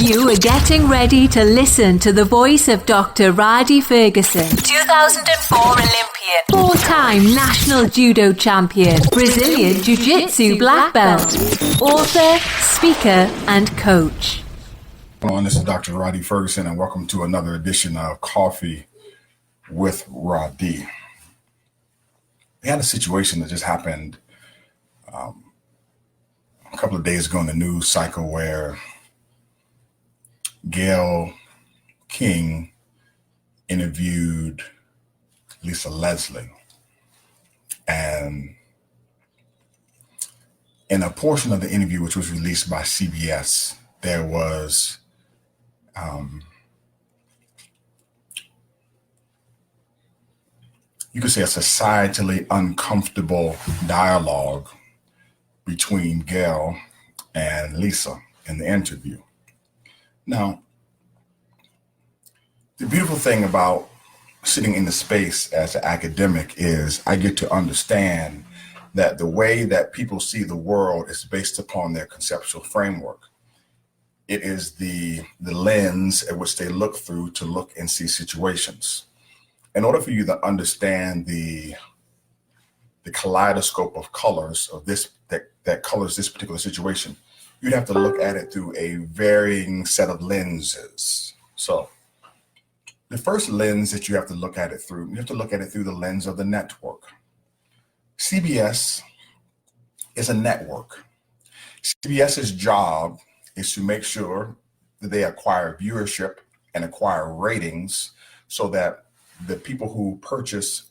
You are getting ready to listen to the voice of Dr. Rhadi Ferguson, 2004 Olympian, four-time national judo champion, Brazilian Jiu-Jitsu black belt, author, speaker, and coach. This is Dr. Rhadi Ferguson, and welcome to another edition of Coffee with Rhadi. We had a situation that just happened a couple of days ago in the news cycle where Gayle King interviewed Lisa Leslie, and in a portion of the interview which was released by CBS, there was you could say a societally uncomfortable dialogue between Gayle and Lisa in the interview. Now, the beautiful thing about sitting in the space as an academic is I get to understand that the way that people see the world is based upon their conceptual framework. It is the lens at which they look through to look and see situations. In order for you to understand the kaleidoscope of colors of this that colors this particular situation, you'd have to look at it through a varying set of lenses. So the first lens that you have to look at it through, you have to look at it through the lens of the network. CBS is a network. CBS's job is to make sure that they acquire viewership and acquire ratings so that the people who purchase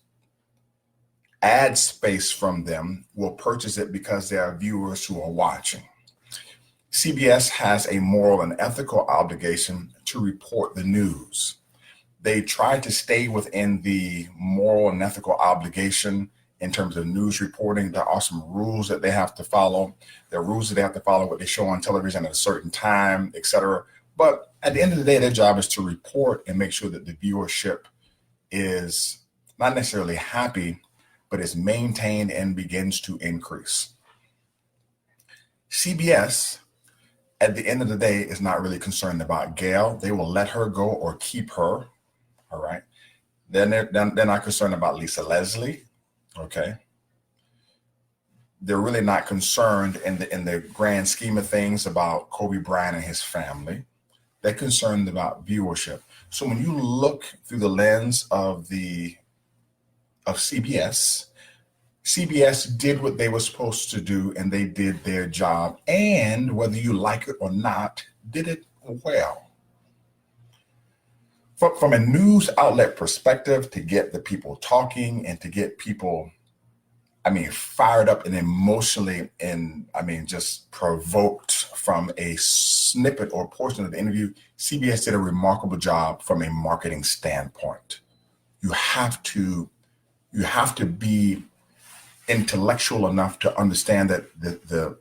ad space from them will purchase it because there are viewers who are watching. CBS has a moral and ethical obligation to report the news. They try to stay within the moral and ethical obligation in terms of news reporting. There are some rules that they have to follow. There are rules that they have to follow, what they show on television at a certain time, etc. But at the end of the day, their job is to report and make sure that the viewership is not necessarily happy, but is maintained and begins to increase. CBS, at the end of the day, is not really concerned about Gayle. They will let her go or keep her. All right. Then they're not concerned about Lisa Leslie. Okay. They're really not concerned in the grand scheme of things about Kobe Bryant and his family. They're concerned about viewership. So when you look through the lens of CBS, CBS did what they were supposed to do, and they did their job, and whether you like it or not, did it well. From a news outlet perspective, to get the people talking and to get people, fired up and emotionally and just provoked from a snippet or portion of the interview, CBS did a remarkable job from a marketing standpoint. You have to be intellectual enough to understand that the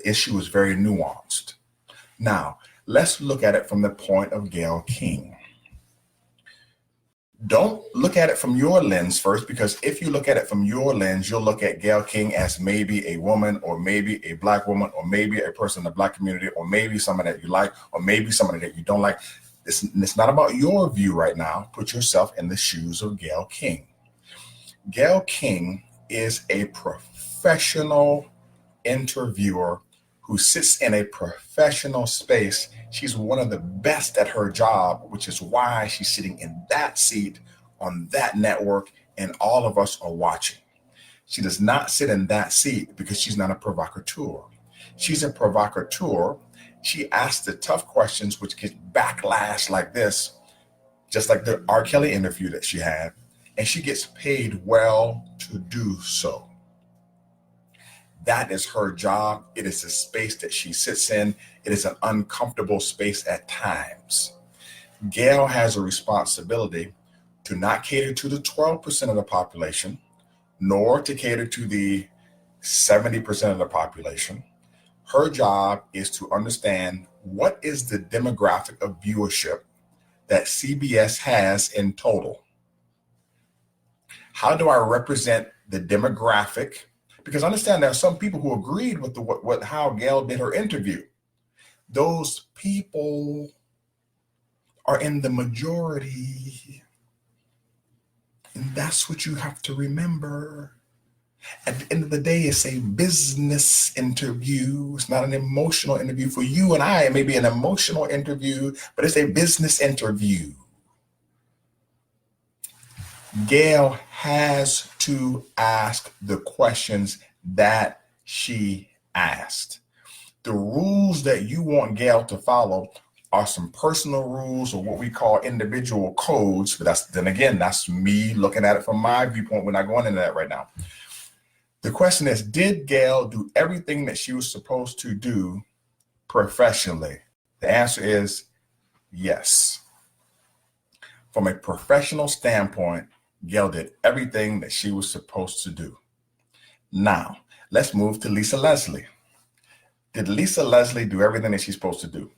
issue is very nuanced. Now, let's look at it from the point of Gayle King. Don't look at it from your lens first, because if you look at it from your lens, you'll look at Gayle King as maybe a woman, or maybe a black woman, or maybe a person in the black community, or maybe somebody that you like, or maybe somebody that you don't like. It's not about your view right now. Put yourself in the shoes of Gayle King. Gayle King is a professional interviewer who sits in a professional space. She's one of the best at her job, which is why she's sitting in that seat on that network, and all of us are watching. She does not sit in that seat because she's not a provocateur. She's a provocateur. She asks the tough questions, which get backlash like this, just like the R. Kelly interview that she had, and she gets paid well to do so. That is her job. It is a space that she sits in. It is an uncomfortable space at times. Gayle has a responsibility to not cater to the 12% of the population, nor to cater to the 70% of the population. Her job is to understand what is the demographic of viewership that CBS has in total. How do I represent the demographic? Because understand there are some people who agreed with how Gayle did her interview. those people are in the majority. And that's what you have to remember. At the end of the day, it's a business interview. It's not an emotional interview. For you and I, it may be an emotional interview, but it's a business interview. Gayle has to ask the questions that she asked. The rules that you want Gayle to follow are some personal rules, or what we call individual codes. But that's me looking at it from my viewpoint. We're not going into that right now. The question is, did Gayle do everything that she was supposed to do professionally? The answer is yes. From a professional standpoint, Gayle did everything that she was supposed to do. Now, let's move to Lisa Leslie. Did Lisa Leslie do everything that she's supposed to do?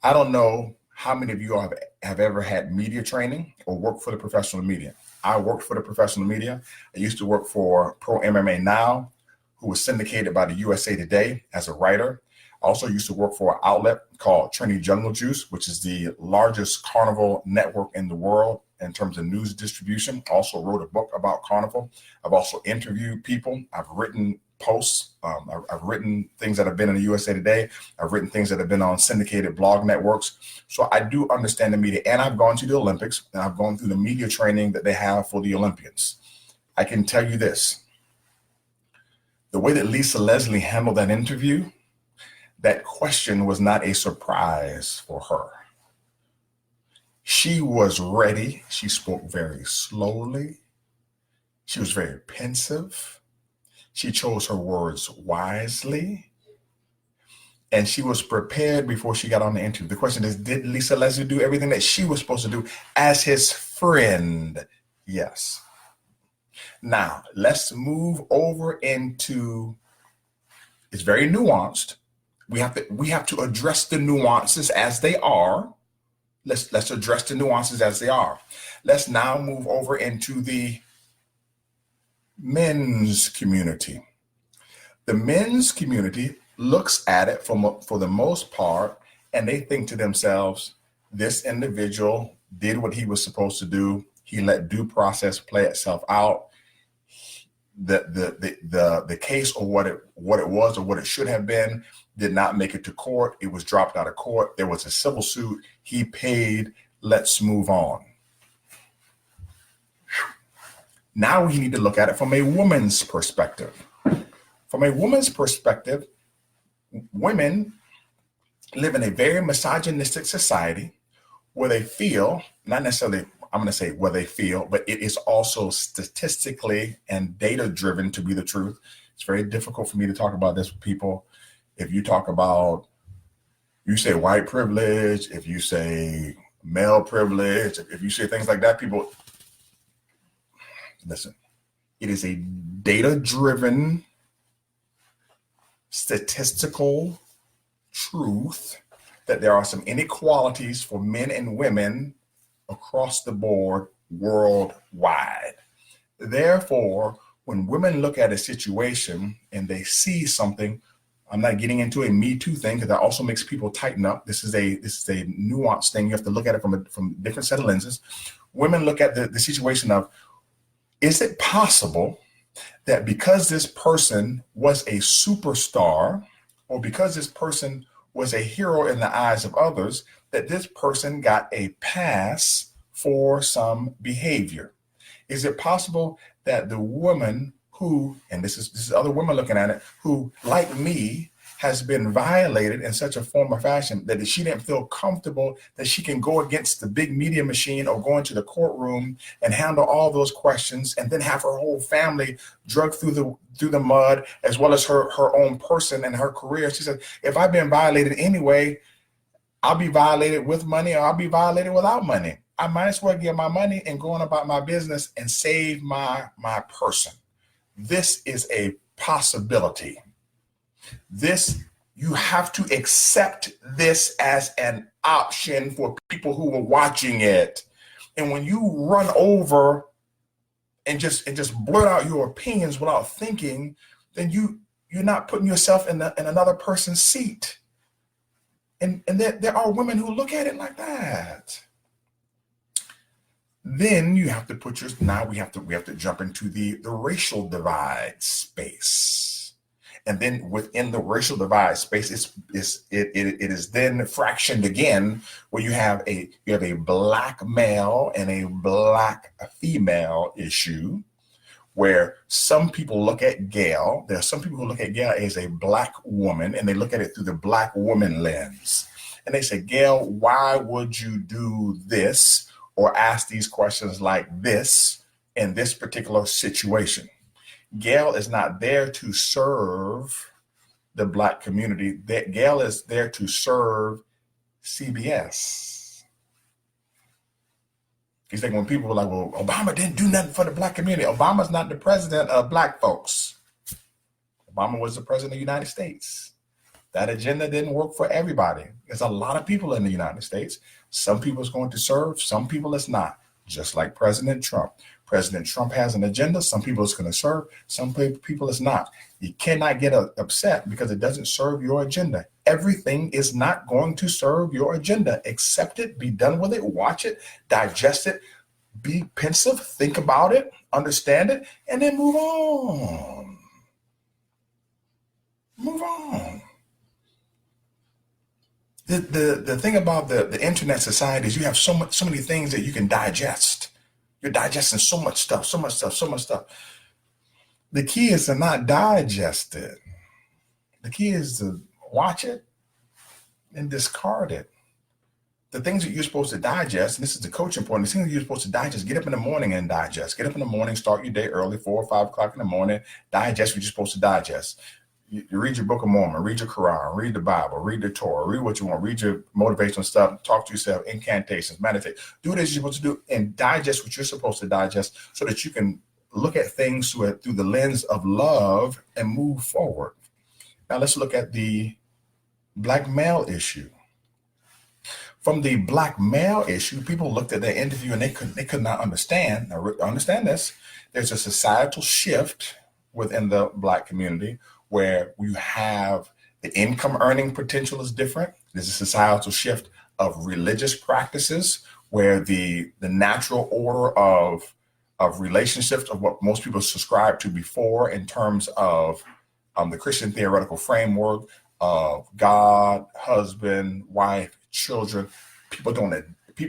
I don't know how many of you have ever had media training or worked for the professional media. I worked for the professional media. I used to work for Pro MMA Now, who was syndicated by the USA Today as a writer. I also used to work for an outlet called Trinity Jungle Juice, which is the largest carnival network in the world in terms of news distribution. I also wrote a book about carnival. I've also interviewed people. I've written posts. I've written things that have been in the USA Today. I've written things that have been on syndicated blog networks. So I do understand the media, and I've gone to the Olympics, and I've gone through the media training that they have for the Olympians. I can tell you this. The way that Lisa Leslie handled that interview, that question was not a surprise for her. She was ready. She spoke very slowly. She was very pensive. She chose her words wisely. And she was prepared before she got on the interview. The question is, did Lisa Leslie do everything that she was supposed to do as his friend? Yes. Now, let's move over into, it's very nuanced. We have to address the nuances as they are. Let's address the nuances as they are. Let's now move over into the men's community. The men's community looks at it for the most part, and they think to themselves, this individual did what he was supposed to do. He let due process play itself out. The case, or what it was or what it should have been, did not make it to court. It was dropped out of court. There was a civil suit. He paid. Let's move on. Now we need to look at it from a woman's perspective. From a woman's perspective, women live in a very misogynistic society where they feel, not necessarily, I'm going to say where they feel, but it is also statistically and data driven to be the truth. It's very difficult for me to talk about this with people. If you talk about, you say white privilege, if you say male privilege, if you say things like that, people, listen, it is a data-driven, statistical truth that there are some inequalities for men and women across the board worldwide. Therefore, when women look at a situation and they see something, I'm not getting into a Me2 thing because that also makes people tighten up. This is a nuanced thing. You have to look at it from a different set of lenses. Women look at the situation of, is it possible that because this person was a superstar, or because this person was a hero in the eyes of others, that this person got a pass for some behavior? Is it possible that the woman who, and this is other women looking at it, who, like me, has been violated in such a form or fashion that she didn't feel comfortable that she can go against the big media machine or go into the courtroom and handle all those questions and then have her whole family dragged through the mud, as well as her own person and her career? She said, if I've been violated anyway, I'll be violated with money or I'll be violated without money. I might as well get my money and go on about my business and save my person. This is a possibility. You have to accept this as an option for people who are watching it. And when you run over and just blurt out your opinions without thinking, then you're not putting yourself in another person's seat. And there are women who look at it like that. Then you have to put now we have to jump into the racial divide space. And then within the racial divide space, it is then fractioned again, where you have a black male and a black female issue, where some people look at Gayle. There are some people who look at Gayle as a black woman, and they look at it through the black woman lens. And they say, Gayle, why would you do this or ask these questions like this in this particular situation? Gayle is not there to serve the black community. Gayle is there to serve CBS. He's like, when people are like, well, Obama didn't do nothing for the black community. Obama's not the president of black folks. Obama was the president of the United States. That agenda didn't work for everybody. There's a lot of people in the United States. Some people is going to serve, some people is not. Just like President Trump. President Trump has an agenda. Some people is going to serve, some people is not. You cannot get upset because it doesn't serve your agenda. Everything is not going to serve your agenda. Accept it, be done with it, watch it, digest it, be pensive, think about it, understand it, and then move on. Move on. The thing about the internet society is you have so many things that you can digest. You're digesting so much stuff. The key is to not digest it. The key is to watch it and discard it. The things that you're supposed to digest, and this is the coaching point, the things that you're supposed to digest, get up in the morning and digest. Get up in the morning, start your day early, 4 or 5 o'clock in the morning, digest what you're supposed to digest. You read your Book of Mormon, read your Quran, read the Bible, read the Torah, read what you want, read your motivational stuff, talk to yourself, incantations, meditate. Do what it is you're supposed to do and digest what you're supposed to digest so that you can look at things through the lens of love and move forward. Now let's look at the black male issue. From the black male issue, people looked at their interview and they could not understand. Now understand this, there's a societal shift within the black community where you have the income earning potential is different. There's a societal shift of religious practices where the natural order of relationships of what most people subscribed to before in terms of the Christian theoretical framework of God, husband, wife, children, people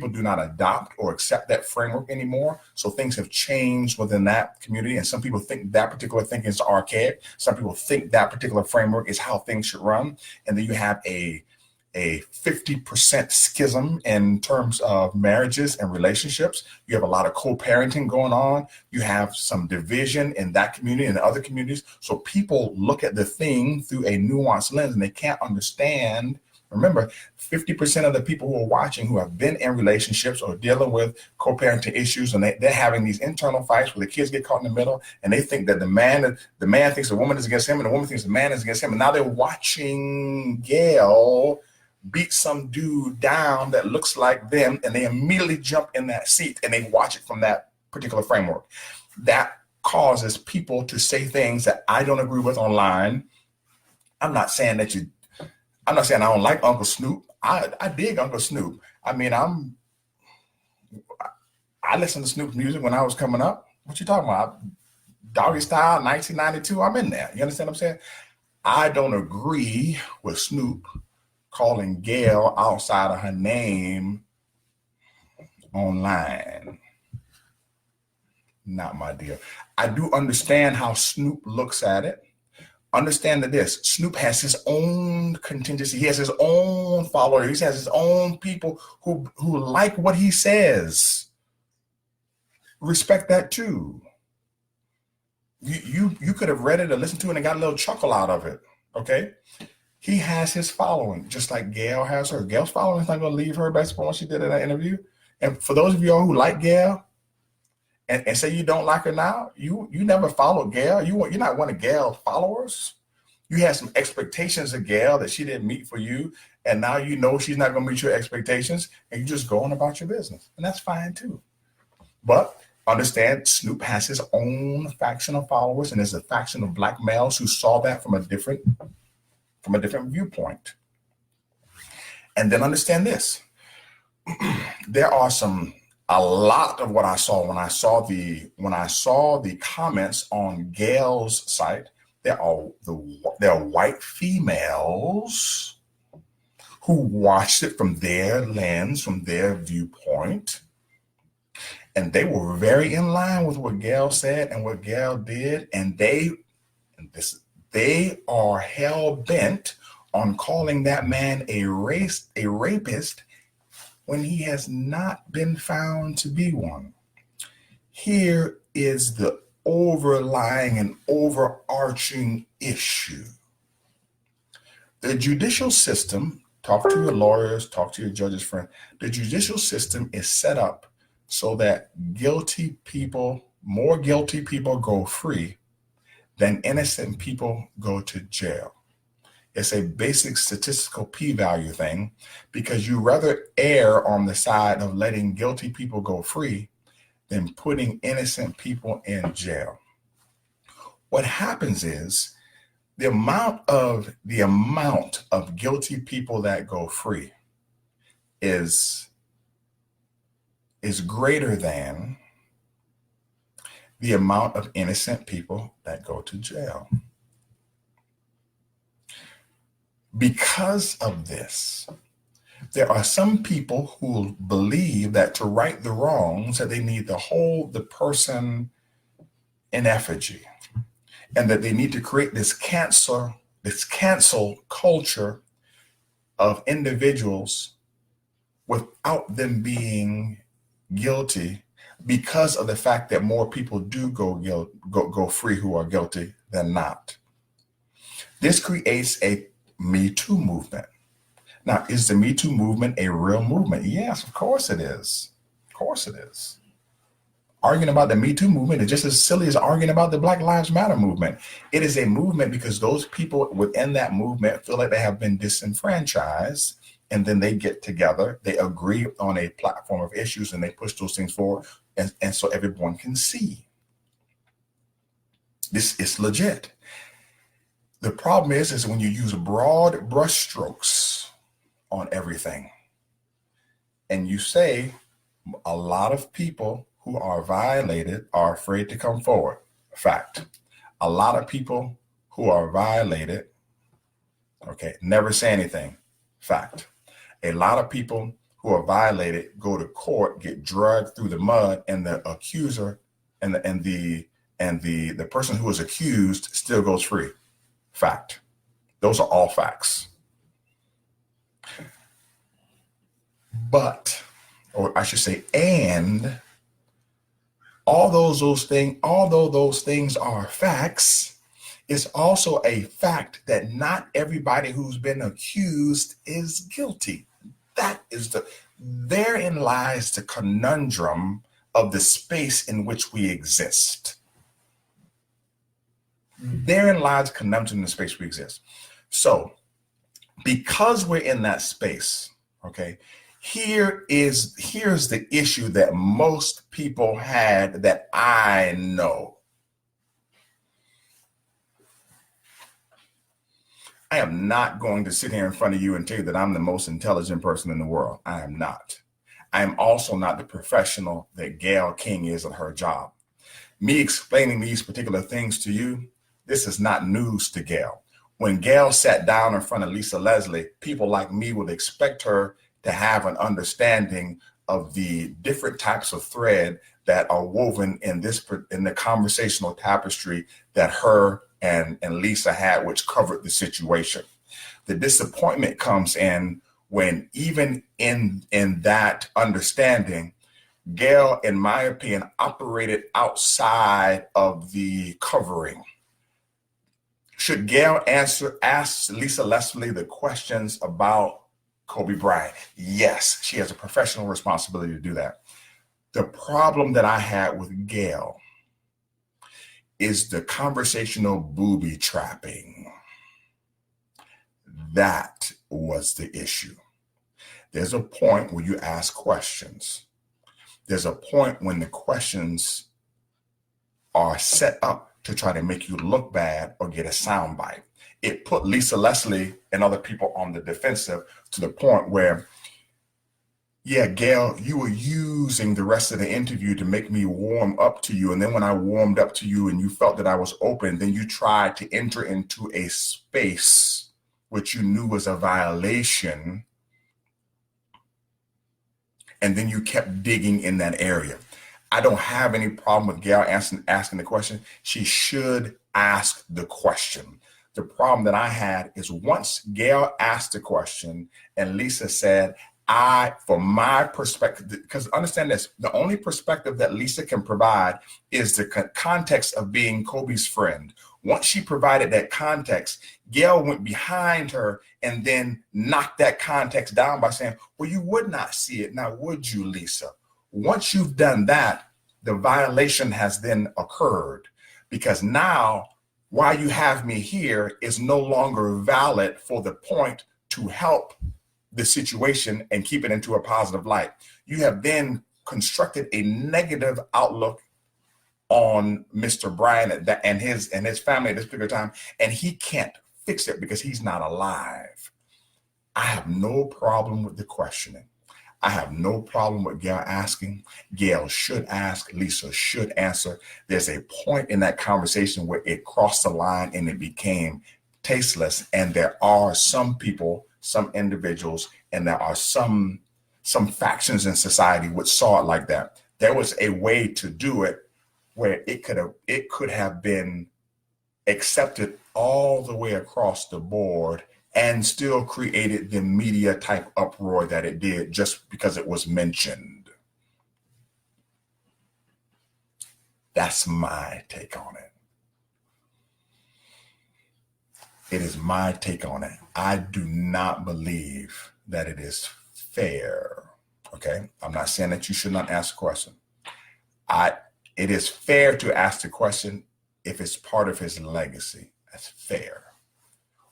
do not adopt or accept that framework anymore. So things have changed within that community. And some people think that particular thinking is archaic. Some people think that particular framework is how things should run. And then you have a 50% schism in terms of marriages and relationships. You have a lot of co-parenting going on. You have some division in that community and other communities. So people look at the thing through a nuanced lens and they can't understand. Remember, 50% of the people who are watching who have been in relationships or dealing with co-parenting issues, and they're having these internal fights where the kids get caught in the middle, and they think that the man thinks the woman is against him, and the woman thinks the man is against him. And now they're watching Gayle beat some dude down that looks like them, and they immediately jump in that seat and they watch it from that particular framework. That causes people to say things that I don't agree with online. I'm not saying I don't like Uncle Snoop. I dig Uncle Snoop. I mean, I listened to Snoop's music when I was coming up. What you talking about? Doggy Style, 1992, I'm in there. You understand what I'm saying? I don't agree with Snoop calling Gayle outside of her name online. Not my deal. I do understand how Snoop looks at it. Understand that Snoop has his own contingency. He has his own followers. He has his own people who like what he says. Respect that too. You could have read it or listened to it and got a little chuckle out of it. Okay. He has his following, just like Gayle has her. Gayle's following is not going to leave her based upon what she did in that interview. And for those of y'all who like Gayle and say you don't like her now, you never followed Gayle. You're not one of Gayle's followers. You had some expectations of Gayle that she didn't meet for you, and now you know she's not going to meet your expectations, and you just going about your business, and that's fine too. But understand, Snoop has his own faction of followers, and there's a faction of black males who saw that from a different viewpoint. And then understand this. There are a lot of what I saw when I saw the comments on Gayle's site. There are white females who watched it from their lens, from their viewpoint, and they were very in line with what Gayle said and what Gayle did, and they are hell bent on calling that man a rapist when he has not been found to be one. Here is the overlying and overarching issue. The judicial system, talk to your lawyers, talk to your judges, friend. The judicial system is set up so that more guilty people go free than innocent people go to jail. It's a basic statistical p-value thing, because you rather err on the side of letting guilty people go free than putting innocent people in jail. What happens is the amount of guilty people that go free is greater than the amount of innocent people that go to jail. Because of this, there are some people who believe that to right the wrongs, that they need to hold the person in effigy, and that they need to create this cancel culture of individuals without them being guilty, because of the fact that more people do go free who are guilty than not. This creates a Me2 movement. Now, is the Me2 movement a real movement? Yes, of course it is. Of course it is. Arguing about the Me2 movement is just as silly as arguing about the Black Lives Matter movement. It is a movement because those people within that movement feel like they have been disenfranchised, and then they get together, they agree on a platform of issues, and they push those things forward, and so everyone can see. This is legit. The problem is when you use broad brushstrokes on everything, and you say a lot of people who are violated are afraid to come forward. Fact. A lot of people who are violated, never say anything. Fact. A lot of people who are violated go to court, get dragged through the mud, and the accuser and the person who is accused still goes free. Fact. Those are all facts. But, or I should say, and although those things are facts, it's also a fact that not everybody who's been accused is guilty. Therein lies the conundrum of the space in which we exist. Therein lies the conundrum in the space we exist. So, because we're in that space, here's the issue that most people had that I know. I am not going to sit here in front of you and tell you that I'm the most intelligent person in the world. I am not. I am also not the professional that Gayle King is at her job. Me explaining these particular things to you, this is not news to Gayle. When Gayle sat down in front of Lisa Leslie, people like me would expect her to have an understanding of the different types of thread that are woven in the conversational tapestry that her and Lisa had, which covered the situation. The disappointment comes in when, even in that understanding, Gayle, in my opinion, operated outside of the covering. Should Gayle ask Lisa Leslie the questions about Kobe Bryant? Yes, she has a professional responsibility to do that. The problem that I had with Gayle is the conversational booby trapping. That was the issue. There's a point where you ask questions. There's a point when the questions are set up to try to make you look bad or get a soundbite. it put Lisa Leslie and other people on the defensive to the point where, yeah, Gayle, you were using the rest of the interview to make me warm up to you. And then when I warmed up to you and you felt that I was open, then you tried to enter into a space which you knew was a violation. And then you kept digging in that area. I don't have any problem with Gayle asking the question. She should ask the question. The problem that I had is once Gayle asked the question and Lisa said, from my perspective, because understand this, the only perspective that Lisa can provide is the context of being Kobe's friend. Once she provided that context, Gayle went behind her and then knocked that context down by saying, well, you would not see it. Now, would you, Lisa? Once you've done that, the violation has then occurred, because now why you have me here is no longer valid for the point to help the situation and keep it into a positive light. You have then constructed a negative outlook on Mr. Bryant and his family at this particular time, and he can't fix it because he's not alive. I have no problem with the questioning. I have no problem with Gayle asking. Gayle should ask. Lisa should answer. There's a point in that conversation where it crossed the line and it became tasteless. And there are some people, some individuals, and there are some factions in society which saw it like that. There was a way to do it where it could have been accepted all the way across the board and still created the media type uproar that it did just because it was mentioned. That's my take on it. It is my take on it. I do not believe that it is fair. Okay. I'm not saying that you should not ask a question. It is fair to ask the question if it's part of his legacy. That's fair.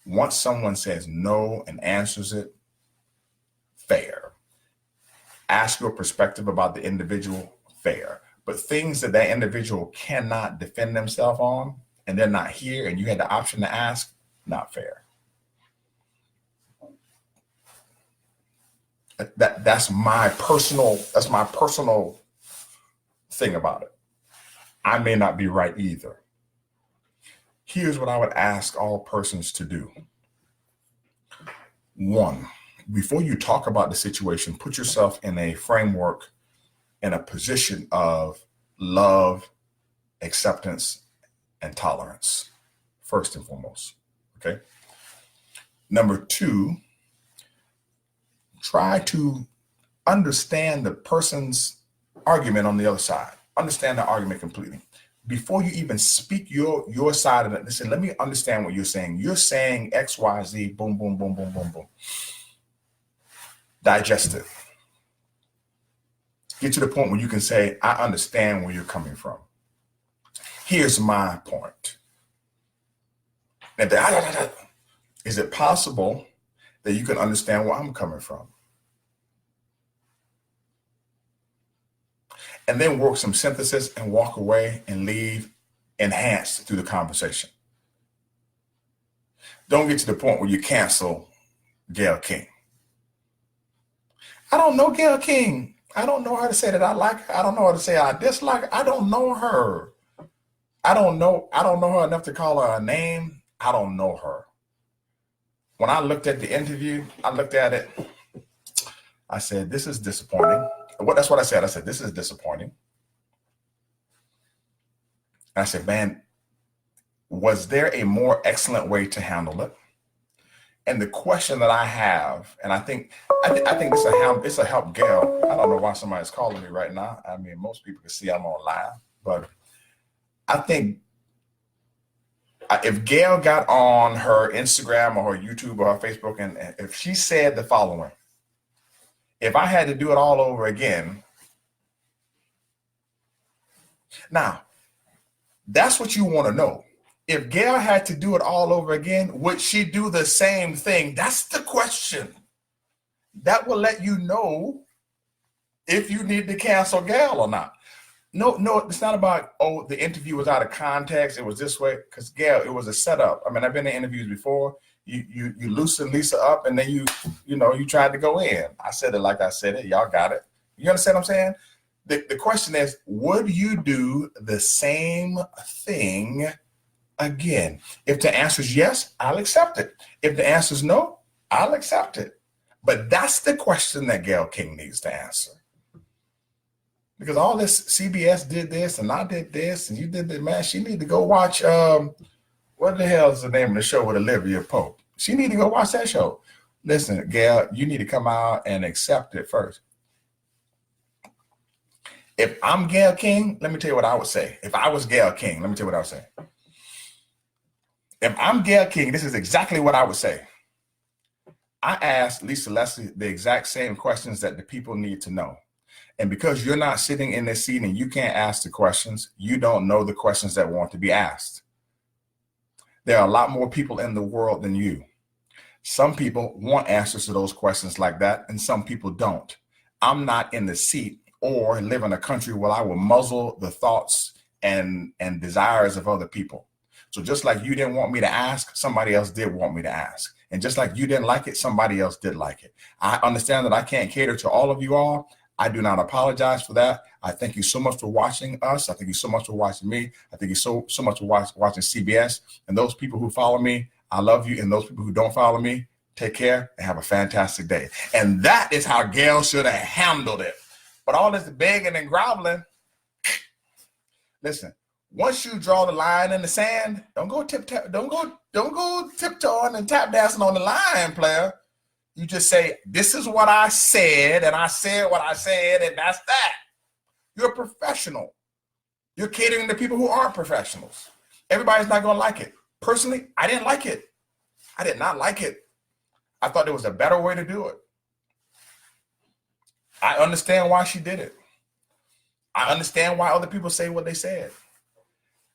Once someone says no and answers it, fair. Ask your perspective about the individual, fair. But things that that individual cannot defend themselves on, and they're not here, and you had the option to ask, not fair. That's my personal thing about it. I may not be right either. Here's what I would ask all persons to do. One, before you talk about the situation, put yourself in a framework, in a position of love, acceptance, and tolerance, first and foremost, okay? Number two, try to understand the person's argument on the other side. Understand the argument completely. Before you even speak your side of it, listen, let me understand what you're saying. You're saying X, Y, Z, boom, boom, boom, boom, boom, boom. Digest it. Get to the point where you can say, I understand where you're coming from. Here's my point. Is it possible that you can understand where I'm coming from? And then work some synthesis and walk away and leave enhanced through the conversation. Don't get to the point where you cancel Gayle King. I don't know Gayle King. I don't know her to say that I like her. I don't know her to say I dislike her. I don't know her. I don't know her enough to call her a name. I don't know her. When I looked at the interview, I looked at it. I said, this is disappointing. That's what I said. I said, this is disappointing. And I said, man, was there a more excellent way to handle it? And the question that I have, and I think this will help Gayle. I don't know why somebody's calling me right now. I mean, most people can see I'm on live, but I think if Gayle got on her Instagram or her YouTube or her Facebook, and if she said the following, if I had to do it all over again, now, that's what you want to know. If Gayle had to do it all over again, would she do the same thing? That's the question. That will let you know if you need to cancel Gayle or not. No, it's not about, oh, the interview was out of context. It was this way. Because, Gayle, it was a setup. I mean, I've been in interviews before. You loosen Lisa up, and then you tried to go in. I said it like I said it. Y'all got it. You understand what I'm saying? The question is, would you do the same thing again? If the answer is yes, I'll accept it. If the answer is no, I'll accept it. But that's the question that Gayle King needs to answer. Because all this CBS did this and I did this and you did that, man, she need to go watch, what the hell is the name of the show with Olivia Pope? She need to go watch that show. Listen, Gayle, you need to come out and accept it first. If I'm Gayle King, let me tell you what I would say. If I was Gayle King, let me tell you what I would say. If I'm Gayle King, this is exactly what I would say. I asked Lisa Leslie the exact same questions that the people need to know. And because you're not sitting in this seat and you can't ask the questions, you don't know the questions that want to be asked. There are a lot more people in the world than you. Some people want answers to those questions like that, and some people don't. I'm not in the seat or live in a country where I will muzzle the thoughts and desires of other people. So just like you didn't want me to ask, somebody else did want me to ask. And just like you didn't like it, somebody else did like it. I understand that I can't cater to all of you all. I do not apologize for that. I thank you so much for watching us. I thank you so much for watching me. I thank you so much for watching CBS. And those people who follow me, I love you. And those people who don't follow me, take care and have a fantastic day. And that is how Gayle should have handled it. But all this begging and groveling, listen, once you draw the line in the sand, don't go tiptoeing and tap dancing on the line, player. You just say, this is what I said, and I said what I said, and that's that. You're a professional. You're catering to people who aren't professionals. Everybody's not going to like it. Personally, I didn't like it. I did not like it. I thought there was a better way to do it. I understand why she did it. I understand why other people say what they said.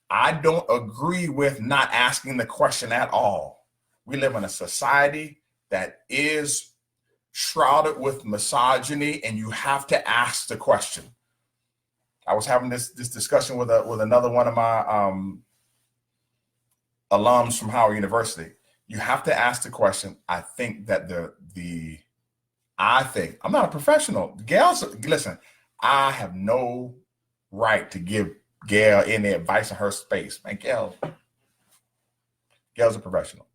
I don't agree with not asking the question at all. We live in a society that is shrouded with misogyny, and you have to ask the question. I was having this discussion with another one of my alums from Howard University. You have to ask the question. I think that I'm not a professional. Listen, I have no right to give Gayle any advice in her space. Man, Gayle's a professional.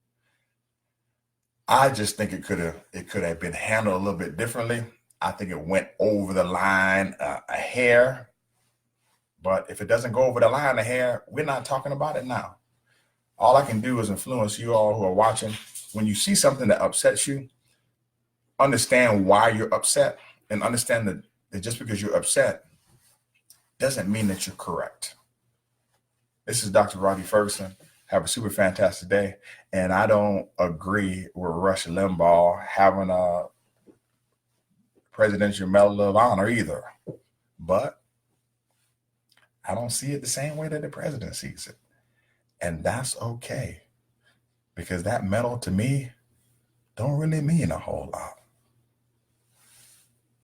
I just think it could have been handled a little bit differently. I think it went over the line a hair. But if it doesn't go over the line a hair, we're not talking about it now. All I can do is influence you all who are watching. When you see something that upsets you, understand why you're upset, and understand that just because you're upset doesn't mean that you're correct. This is Dr. Rhadi Ferguson. Have a super fantastic day. And I don't agree with Rush Limbaugh having a Presidential Medal of Honor either. But I don't see it the same way that the president sees it. And that's okay. Because that medal to me don't really mean a whole lot.